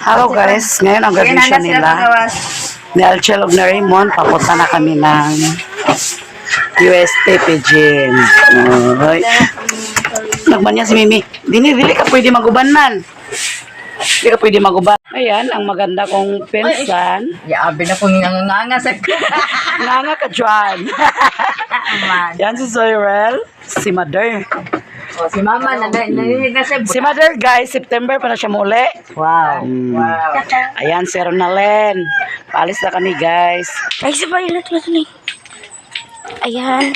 Hello guys, ngayon ang graduation nila ni Alchel of Reymond. Papunta na kami ng UST Pigeon. Nagmanya si Mimi. Dili ka pwede maguban man. Dili ka pwede maguban. Ayan, ang maganda kong pinsan. Yabi na kong nganga sa Nganga ka dyan. Yan si Zoyrel, si Mother. Oh, si Mama narinig na siya. Si Mother guys, September pa na siya muli. Wow. Wow. Ayan, si Ronalen. Paalis na kami guys. Ay, sabay lang ito. Ayan.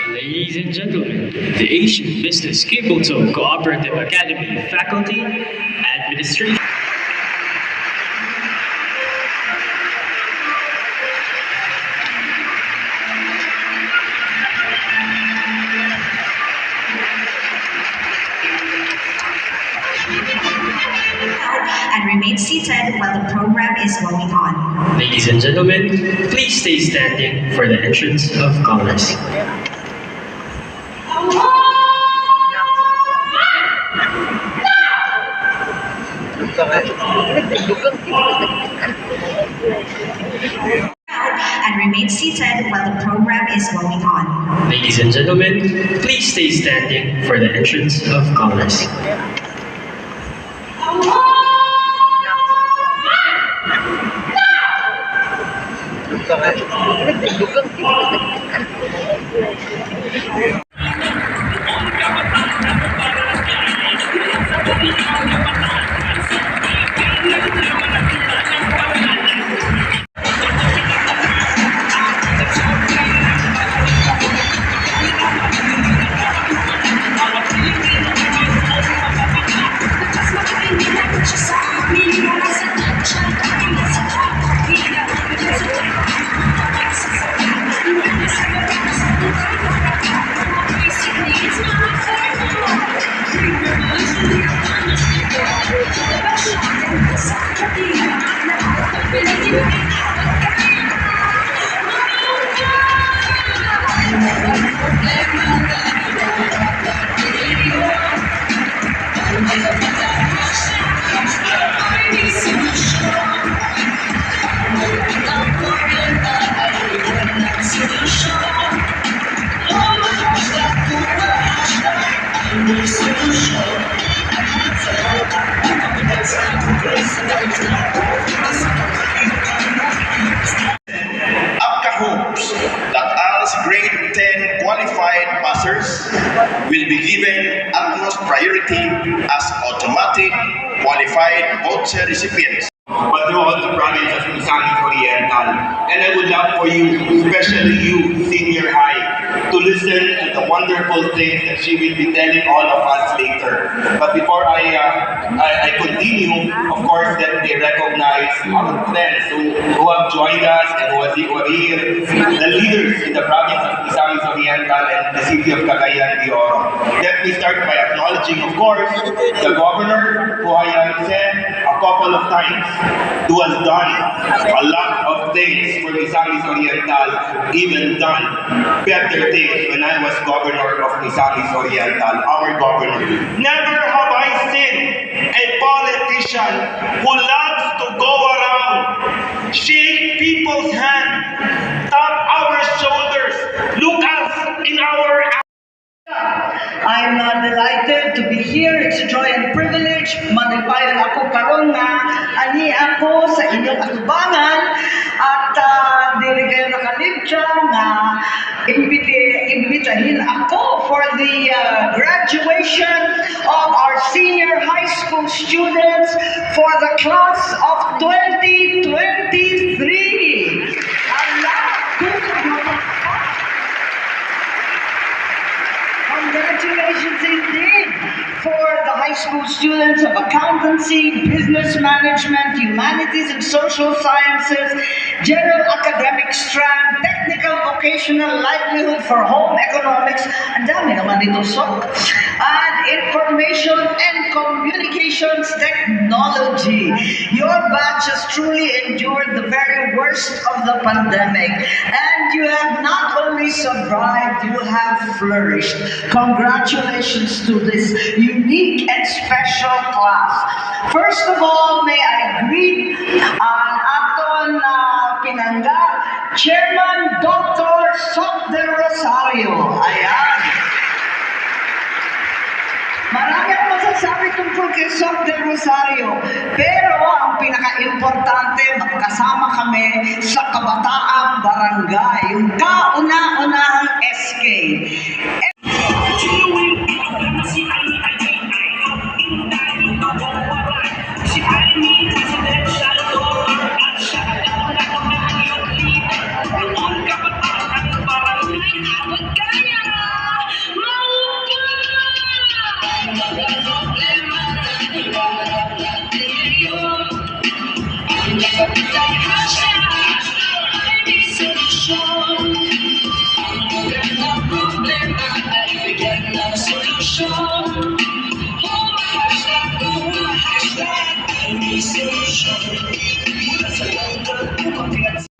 Ladies and gentlemen, the Asian Business Kyoto Cooperative Academy Faculty, Administration. And remain seated while the program is going on. Ladies and gentlemen, please stay standing for the entrance of colors. And remain seated while the program is going on. Ladies and gentlemen, please stay standing for the entrance of colors. Apka hopes that AL's grade 10 qualified passers will be given utmost priority as automatic qualified voucher recipients. But throughout the province of Misamis Oriental, and I would love for you, especially you, senior high, to listen to the wonderful things that she will be telling all of us later. But before I continue, of course, that they recognize our friends who have joined us and who are here, the leaders in the province of Misamis Oriental and the city of Cagayan de Oro. Let me start by acknowledging, of course, the governor, who I have said a couple of times, who has done a lot of things for Misamis Oriental, even done better things when I was governor of Misamis Oriental, our governor. Never have I seen a politician who loves to go around, shake people's hand, tap our shoulders, look us in our eyes. I'm delighted to be here. It's a joy and privilege. Manipayan ako karon nga ani ako sa inyong atubangan at dili kayo nakalibja nga imbitahin ako for the graduation of our senior high school students for the class of 2023. Congratulations indeed for the high school students of accountancy, business management, humanities and social sciences, general academic strand, technical vocational livelihood for home economics, ang dami naman ito, sok, and information and communications technology. Your batch has truly endured the very worst of the pandemic, and you have not only survived, you have flourished. Congratulations to this unique and special class. First of all, may I greet ang aton pinangga, Chairman Dr. Sok del Rosario. Ayan. Marami akong masasabi tungkol kay Sok del Rosario, pero ang pinaka-importante, magkasama kami sa Kabataang Barangay, yung kauna-unahang SK.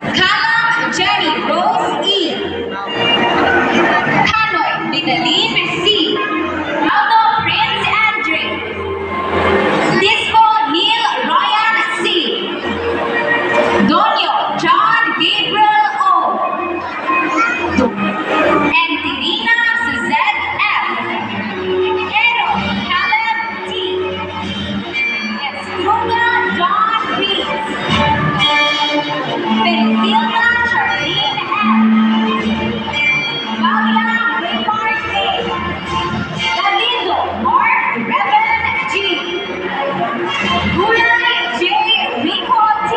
Kalam Jenny Rose E. Kanoy Linalyn C. Aldo Prince Andre. Disco Neil Ryan C. Donio John Gabriel O. And Tirina Suzette F. Ero Caleb T. Estruga John Reeves. Penicilda Charlene M. Valia Raymond A. Galindo Mark Revan G. Gulay J. Rico T.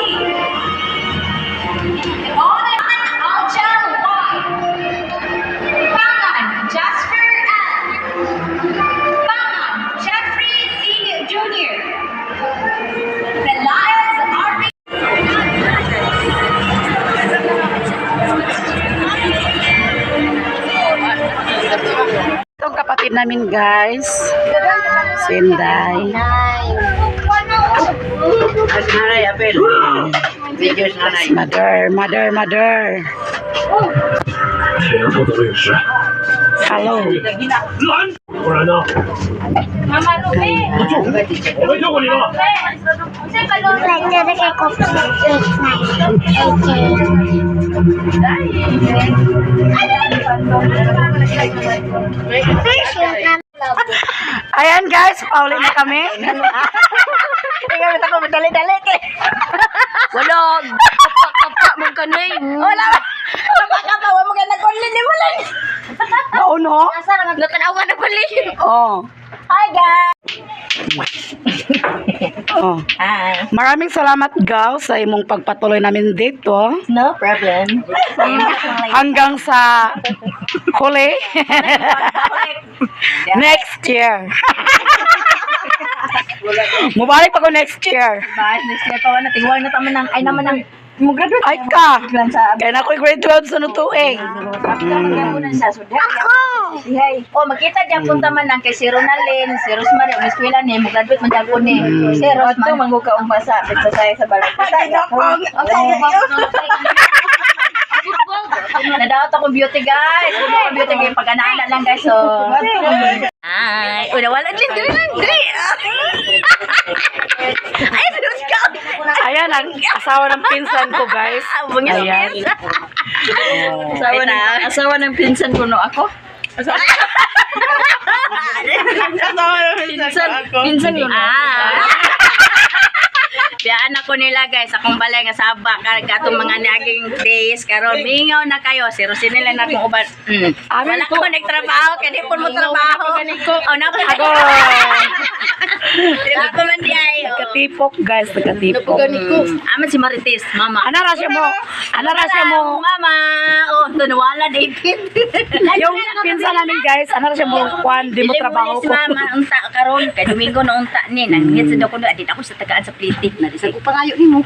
Onan Alchel Y. Pangan Jasper L. Pangan Jeffrey C. Jr. Elias R. Itong kapatid namin guys, Sinday. Mother. Hello. Mama Ruby. Ayan guys, pauli na kami. Tingnan mo ako, dali-dali ke. Walog. Kapak mong kanoy. Wala ba? Kapag mo ka nag-online ni mo lang. Oo no? Natanawa na pali. Oh. Hi guys. Oh. Hi. Maraming salamat Gaw sa imong pagpatuloy namin dito. No problem. Hanggang sa huli. Next year. Mubalik pa ko next year. Bye. Next year pa na tingwal na tama nang ay naman nang mo graduate. Ay ka. Lang sa Kaya na ako'y grade 12 sa nutuig. Ako! Hey, oh, makita diyan punta man lang kay si Ronalyn, si Rosemary, Miss Willa ni, mo graduate man diyan po ni. Si Ros man mangguka umpasa, pizza sa balay. Nadaot ako beauty guys. Beauty guys pag-anala lang guys. So, Ay, una wala din lang. Ay, terus ka. Ayan ang asawa ng pinsan ko guys. Ayan. asawa ng pinsan ko no ako. Asawa ng pinsan ko no. Biyaan ako nila guys, akong balay nga sabak katong mga naging days karon mingaw na kayo, si Rosinela na akong uban. Wala ko nagtrabaho, kaya di po mo trabaho. Oh, na Ako. Ako man di ay. Nagkatipok, guys. Nagkatipok. Aman si Marites, mama. Anara siya mo. Anara siya mo. Mama. Oh, ito nawala David. Yung pinsan namin, guys. Anara siya mo. Kwan, di mo trabaho si ko. mama, unta karon kay Domingo na unta ni. Nangit sa dako na adit ako sa tagaan sa plitik na sa pangayo nimo.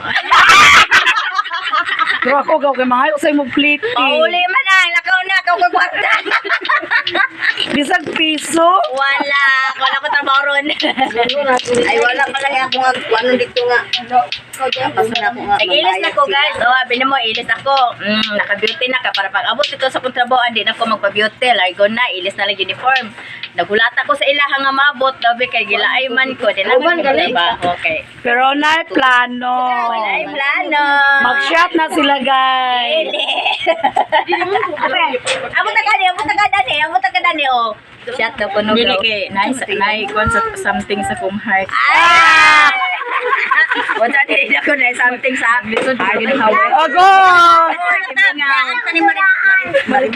Pero ako, gaw kay mga sa imong plate. Pauli man ang lakaw na ako kagwarta. Bisag piso. Wala ko trabaho ron. Ay, wala pala nga kung ano dito nga. Nag-ilis na ko guys. O, abin mo, ilis ako. Naka-beauty na ka. Para pag abot dito sa kontrabaho, hindi na ko magpa-beauty. Largo na, ilis na lang uniform. Nagulat ako sa ilaha nga mabot. Dabi kay gilaay man ko. Di na ba? Okay. Pero na plano. Wala ay plano. Mag-shot na sila, guys. Amo ta ka dani, oh. Shot na ko no. Dili kay nice something sa kong heart. Ah! Wala din ako na something sa lisod pagin hawa. Ago! Tani Marit.